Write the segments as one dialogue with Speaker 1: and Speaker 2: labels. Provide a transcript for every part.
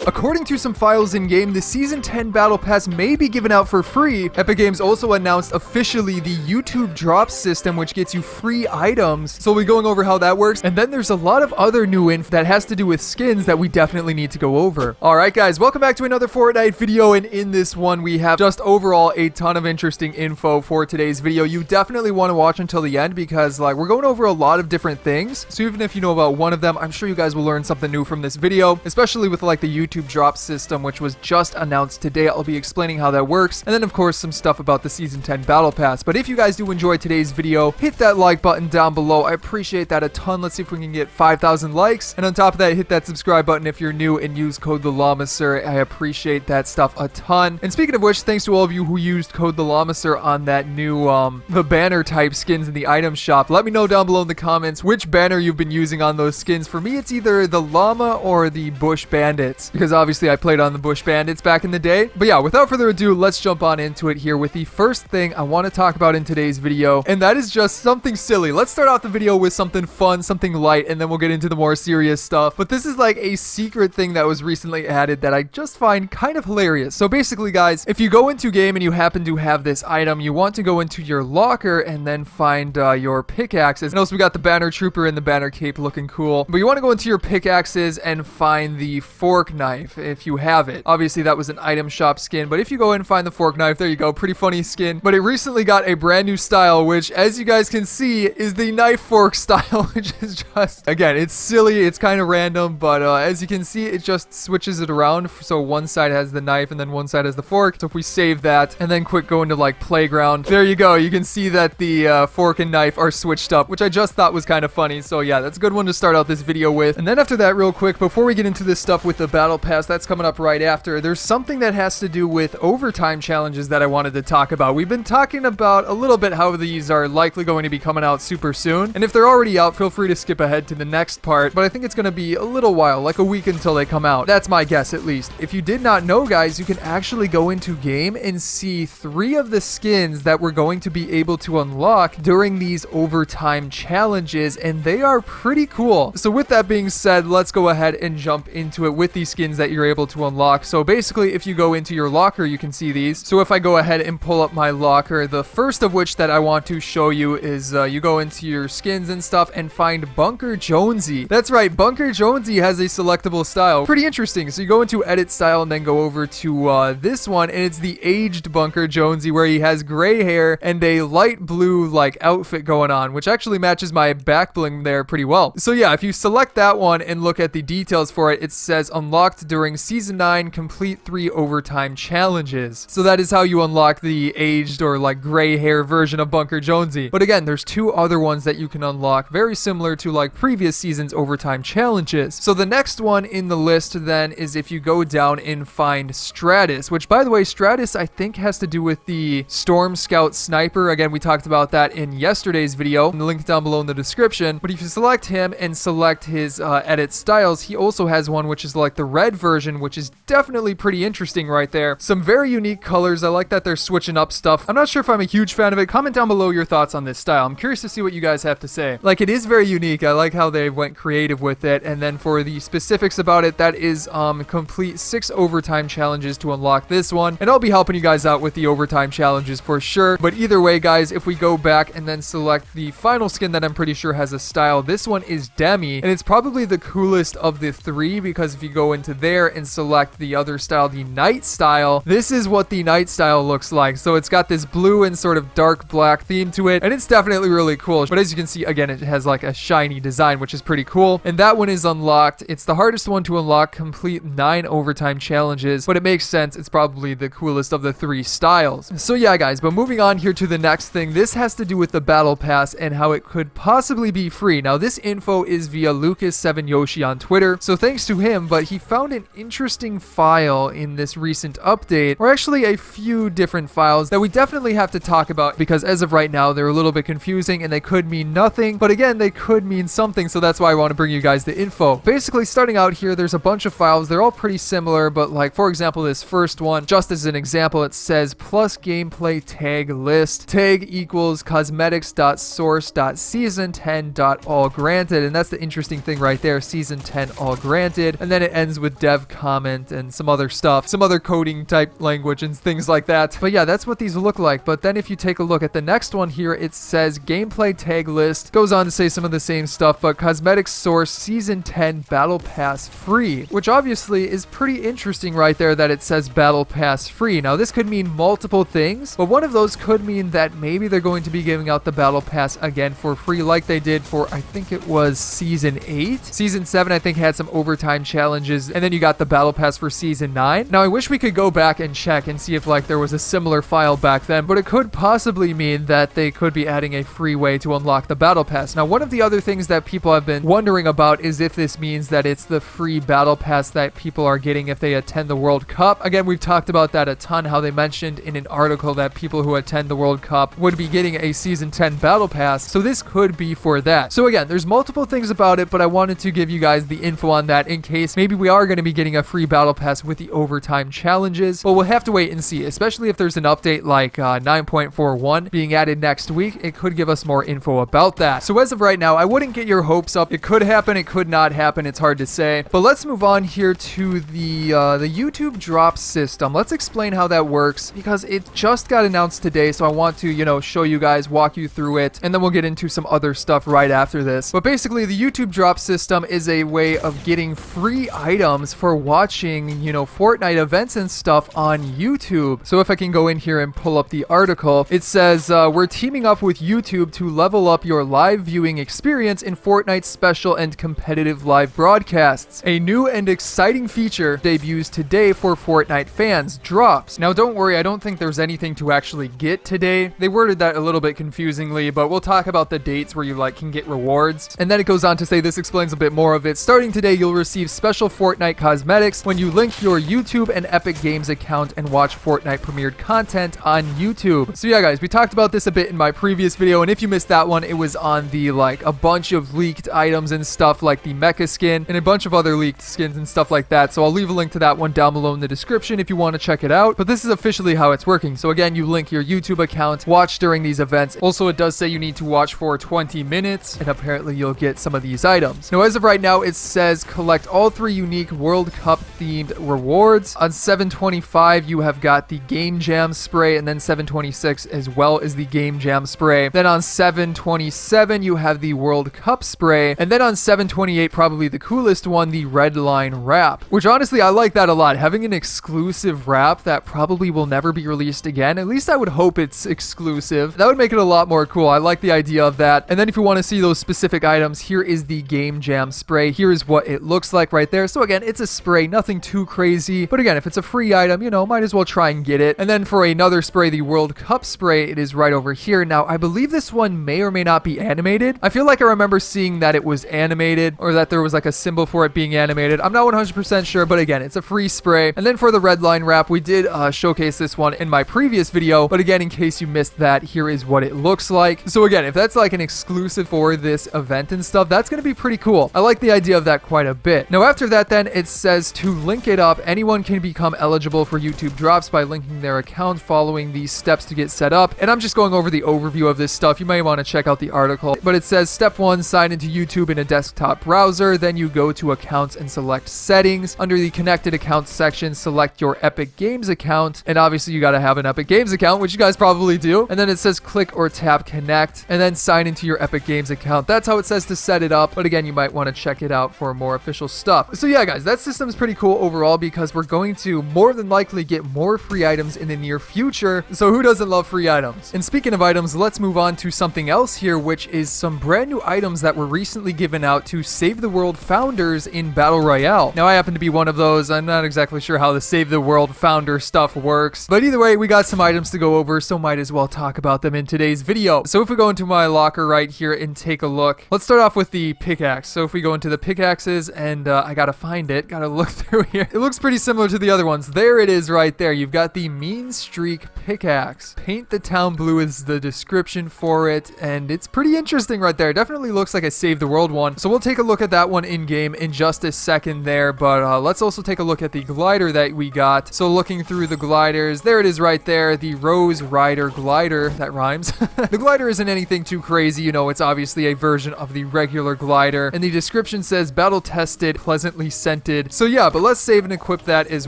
Speaker 1: According to some files in-game, the Season 10 Battle Pass may be given out for free. Epic Games also announced officially the YouTube drop system, which gets you free items. So we'll be going over how that works. And then there's a lot of other new info that has to do with skins that we definitely need to go over. Alright guys, welcome back to another Fortnite video, and in this one we have just overall a ton of interesting info for today's video. You definitely want to watch until the end because like we're going over a lot of different things. So even if you know about one of them, I'm sure you guys will learn something new from this video, especially with like the YouTube drop system, which was just announced today. I'll be explaining how that works, and then of course some stuff about the Season 10 Battle Pass. But if you guys do enjoy today's video, hit that like button down below. I appreciate that a ton. Let's see if we can get 5,000 likes, and on top of that, hit that subscribe button if you're new and use code TheLlamaSir. I appreciate that stuff a ton. And speaking of which, thanks to all of you who used code TheLlamaSir on that new the banner type skins in the item shop. Let me know down below in the comments which banner you've been using on those skins. For me, it's either the llama or the bush bandits, because obviously I played on the bush bandits back in the day. But yeah, without further ado, let's jump on into it here with the first thing I want to talk about in today's video, and that is just something silly. Let's start off the video with something fun, something light, and then we'll get into the more serious stuff. But this is like a secret thing that was recently added that I just find kind of hilarious. So basically guys, if you go into game and you happen to have this item, you want to go into your locker and then find your pickaxes. And also we got the banner trooper and the banner cape looking cool, but you want to go into your pickaxes and find the fork knife if you have it. Obviously that was an item shop skin, but if you go in and find the fork knife, there you go, pretty funny skin. But it recently got a brand new style, which as you guys can see is the knife fork style, which is just, again, it's silly, it's kind of random, but as you can see, it just switches it around. So one side has the knife and then one side has the fork. So if we save that and then quick go into like playground, there you go, you can see that the fork and knife are switched up, which I just thought was kind of funny. So yeah, that's a good one to start out this video with. And then after that, real quick, before we get into this stuff with the battle pass, that's coming up right after, there's something that has to do with overtime challenges that I wanted to talk about. We've been talking about a little bit how these are likely going to be coming out super soon, and if they're already out, feel free to skip ahead to the next part, but I think it's going to be a little while, like a week until they come out. That's my guess, at least. If you did not know, guys, you can actually go into game and see 3 of the skins that we're going to be able to unlock during these overtime challenges, and they are pretty cool. So with that being said, let's go ahead and jump into it with these skins that you're able to unlock. So basically, if you go into your locker, you can see these. So if I go ahead and pull up my locker, the first of which that I want to show you is you go into your skins and stuff and find Bunker Jonesy. That's right, Bunker Jonesy has a selectable style. Pretty interesting. So you go into edit style and then go over to this one, and it's the aged Bunker Jonesy, where he has gray hair and a light blue like outfit going on, which actually matches my back bling there pretty well. So yeah, if you select that one and look at the details for it, it says unlocked during Season 9, complete 3 overtime challenges. So that is how you unlock the aged or like gray hair version of Bunker Jonesy. But again, there's 2 other ones that you can unlock, very similar to like previous seasons overtime challenges. So the next one in the list then is if you go down and find Stratus, which by the way, Stratus I think has to do with the Storm Scout Sniper. Again, we talked about that in yesterday's video, and the link down below in the description. But if you select him and select his edit styles, he also has one which is like the red version, which is definitely pretty interesting right there. Some very unique colors. I like that they're switching up stuff. I'm not sure if I'm a huge fan of it. Comment down below your thoughts on this style. I'm curious to see what you guys have to say. Like, it is very unique. I like how they went creative with it. And then for the specifics about it, that is complete 6 overtime challenges to unlock this one, and I'll be helping you guys out with the overtime challenges for sure. But either way, guys, if we go back and then select the final skin that I'm pretty sure has a style, this one is Demi, and it's probably the coolest of the 3, because if you go into there and select the other style, the night style, this is what the night style looks like. So it's got this blue and sort of dark black theme to it, and it's definitely really cool. But as you can see, again, it has like a shiny design, which is pretty cool, and that one is unlocked. It's the hardest one to unlock, complete 9 overtime challenges, but it makes sense. It's probably the coolest of the 3 styles. So yeah, guys, but moving on here to the next thing, this has to do with the battle pass and how it could possibly be free. Now, this info is via Lucas7Yoshi on Twitter, so thanks to him, but he found an interesting file in this recent update, or actually a few different files that we definitely have to talk about, because as of right now, they're a little bit confusing and they could mean nothing, but again, they could mean something, so that's why I want to bring you guys the info. Basically, starting out here, there's a bunch of files. They're all pretty similar, but like, for example, this first one, just as an example, it says plus gameplay tag list, tag equals cosmetics.source.season10.all granted, and that's the interesting thing right there, season 10 all granted, and then it ends with dev comment and some other stuff, some other coding type language and things like that. But yeah, that's what these look like. But then if you take a look at the next one here, it says gameplay tag list, goes on to say some of the same stuff, but cosmetic source season 10 battle pass free, which obviously is pretty interesting right there that it says battle pass free. Now this could mean multiple things, but one of those could mean that maybe they're going to be giving out the battle pass again for free like they did for, I think it was season 8. Season 7 I think had some overtime challenges, and then you got the battle pass for season 9. Now I wish we could go back and check and see if like there was a similar file back then, but it could possibly mean that they could be adding a free way to unlock the battle pass. Now one of the other things that people have been wondering about is if this means that it's the free battle pass that people are getting if they attend the World Cup. Again, we've talked about that a ton, how they mentioned in an article that people who attend the World Cup would be getting a season 10 battle pass, so this could be for that. So again, there's multiple things about it, but I wanted to give you guys the info on that in case maybe we are going to be getting a free battle pass with the overtime challenges. But we'll have to wait and see, especially if there's an update like 9.41 being added next week. It could give us more info about that. So as of right now, I wouldn't get your hopes up. It could happen, it could not happen, it's hard to say. But let's move on here to the YouTube drop system. Let's explain how that works because it just got announced today, so I want to, you know, show you guys, walk you through it, and then we'll get into some other stuff right after this. But basically, the YouTube drop system is a way of getting free items for watching, you know, Fortnite events and stuff on YouTube. So if I can go in here and pull up the article, it says, we're teaming up with YouTube to level up your live viewing experience in Fortnite special and competitive live broadcasts. A new and exciting feature debuts today for Fortnite fans. Drops. Now don't worry, I don't think there's anything to actually get today. They worded that a little bit confusingly, but we'll talk about the dates where you like can get rewards. And then it goes on to say this explains a bit more of it. Starting today, you'll receive special Fortnite cosmetics when you link your YouTube and Epic Games account and watch Fortnite premiered content on YouTube. So yeah guys, we talked about this a bit in my previous video, and if you missed that one, it was on the like a bunch of leaked items and stuff like the mecha skin and a bunch of other leaked skins and stuff like that. So I'll leave a link to that one down below in the description if you want to check it out. But this is officially how it's working. So again, you link your YouTube account, watch during these events. Also, it does say you need to watch for 20 minutes, and apparently you'll get some of these items. Now, as of right now, it says collect all 3 unique World Cup themed rewards. On 725, you have got the Game Jam spray, and then 726 as well as the Game Jam spray. Then on 727, you have the World Cup spray, and then on 728, probably the coolest one, the Redline Wrap, which honestly, I like that a lot. Having an exclusive wrap that probably will never be released again. At least I would hope it's exclusive. That would make it a lot more cool. I like the idea of that. And then if you want to see those specific items, here is the Game Jam spray. Here is what it looks like right there. So again, it's a spray, nothing too crazy. But again, if it's a free item, you know, might as well try and get it. And then for another spray, the World Cup spray, it is right over here. Now, I believe this one may or may not be animated. I feel like I remember seeing that it was animated, or that there was like a symbol for it being animated. I'm not 100% sure, but again, it's a free spray. And then for the Redline Wrap, we did showcase this one in my previous video, but again, in case you missed that, here is what it looks like. So again, if that's like an exclusive for this event and stuff, that's going to be pretty cool. I like the idea of that quite a bit. Now after that, then it says to link it up, anyone can become eligible for YouTube drops by linking their account following these steps to get set up. And I'm just going over the overview of this stuff. You may want to check out the article, but it says step 1, sign into YouTube in a desktop browser. Then you go to accounts and select settings. Under the connected accounts section, select your Epic Games account. And obviously you got to have an Epic Games account, which you guys probably do. And then it says click or tap connect, and then sign into your Epic Games account. That's how it says to set it up. But again, you might want to check it out for more official stuff. So yeah, guys, that system is pretty cool overall because we're going to more than likely get more free items in the near future. So who doesn't love free items? And speaking of items, let's move on to something else here, which is some brand new items that were recently given out to Save the World founders in Battle Royale. Now, I happen to be one of those. I'm not exactly sure how the Save the World founder stuff works, but either way, we got some items to go over, so might as well talk about them in today's video. So if we go into my locker right here and take a look, let's start off with the pickaxe. So if we go into the pickaxes, and I gotta find it, gotta look through here. It looks pretty similar to the other ones. There it is right there. You've got the Meanstreak Pickaxe. Paint the town blue is the description for it, and it's pretty interesting right there. Definitely looks like a Save the World one. So we'll take a look at that one in game in just a second there, but let's also take a look at the glider that we got. So looking through the gliders, there it is right there, the Rose Rider glider. That rhymes. The glider isn't anything too crazy, you know, it's obviously a version of the regular glider, and the description says battle tested, pleasantly scented implemented. So yeah, but let's save and equip that as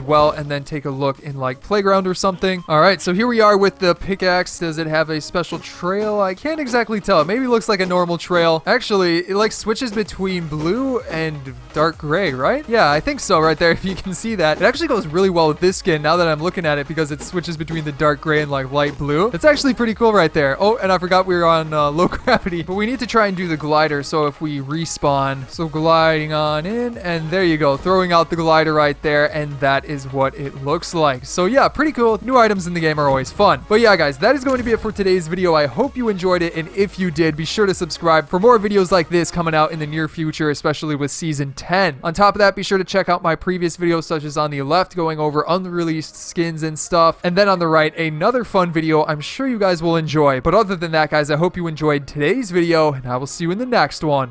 Speaker 1: well, and then take a look in like playground or something. All right, so here we are with the pickaxe. Does it have a special trail? I can't exactly tell. It maybe looks like a normal trail. Actually, it like switches between blue and dark gray, right? Yeah, I think so right there, if you can see that. It actually goes really well with this skin now that I'm looking at it, because it switches between the dark gray and like light blue. It's actually pretty cool right there. Oh, and I forgot we were on low gravity, but we need to try and do the glider. So if we respawn, so gliding on in, and there you go, throwing out the glider right there, and that is what it looks like. So yeah, pretty cool. New items in the game are always fun. But yeah, guys, that is going to be it for today's video. I hope you enjoyed it, and if you did, be sure to subscribe for more videos like this coming out in the near future, especially with season 10. On top of that, be sure to check out my previous videos, such as on the left going over unreleased skins and stuff, and then on the right another fun video I'm sure you guys will enjoy. But other than that, guys, I hope you enjoyed today's video, and I will see you in the next one.